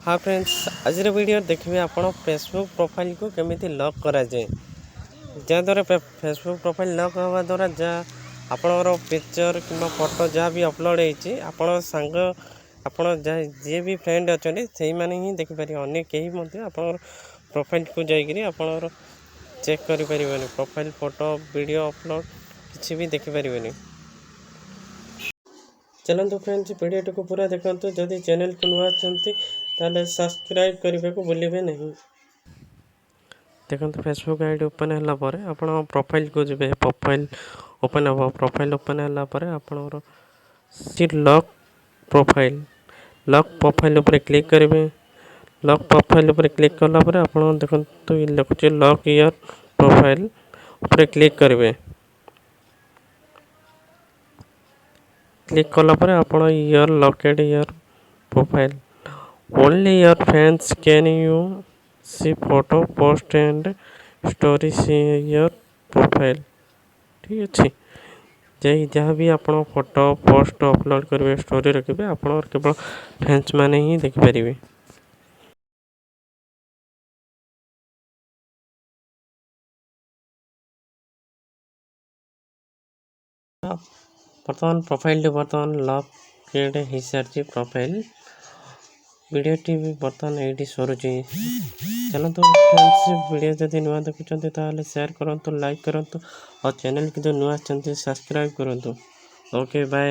हाँ फ्रेंड्स, आज वीडियो देखिए आपण फेसबुक प्रोफाइल को केमिति लॉक करा जाए। जहाँद्वारा फेसबुक प्रोफाइल लॉक हवा द्वारा जहाँ आपणर पिक्चर कि फोटो जहाँ भी अपलोड होती आपण सांग आपण जी भी फ्रेंड अच्छा से मैंने ही देखिपारे अनेक कहीं आप प्रोफाइल को जाकि आप चेक करें प्रोफाइल फोटो वीडियो अपलोड किसी भी देखिपारे। चलते फ्रेंड्स वीडियो को पूरा देखो। जदि चैनल को नुआ ताले सब्सक्राइब करने को भूलिए नहीं। देखो फेसबुक आईडी ओपन है आप प्रोफाइल को जब प्रोफाइल ओपन हम प्रोफाइल ओपन है आप लॉक प्रोफाइल उपर क्लिक करेंगे। लॉक प्रोफाइल उपर क्लिक कलापर आप देखो ये लिखुचे लॉक योर प्रोफाइल उपर क्लिक करेंगे। क्लिक कलापर आप your locked your profile only your friends can you see photo post and story see your profile. ठीक अच्छे जहाँ भी आप फोटो पोस्ट अपलोड करेंगे स्टोरी रखिए आप केवल फ्रेंड्स मैंने ही देखिपारे। बर्तमान प्रोफाइल बर्तमान लॉक हो सारी प्रोफाइल वीडियोटी भी बर्तमान ये सरुची। चलते फ्रेंड्स वीडियो जब नुआ देखुं शेयर करूँ लाइक करूँ और चैनल की जो नुआ सब्सक्राइब करूँ। Okay bye.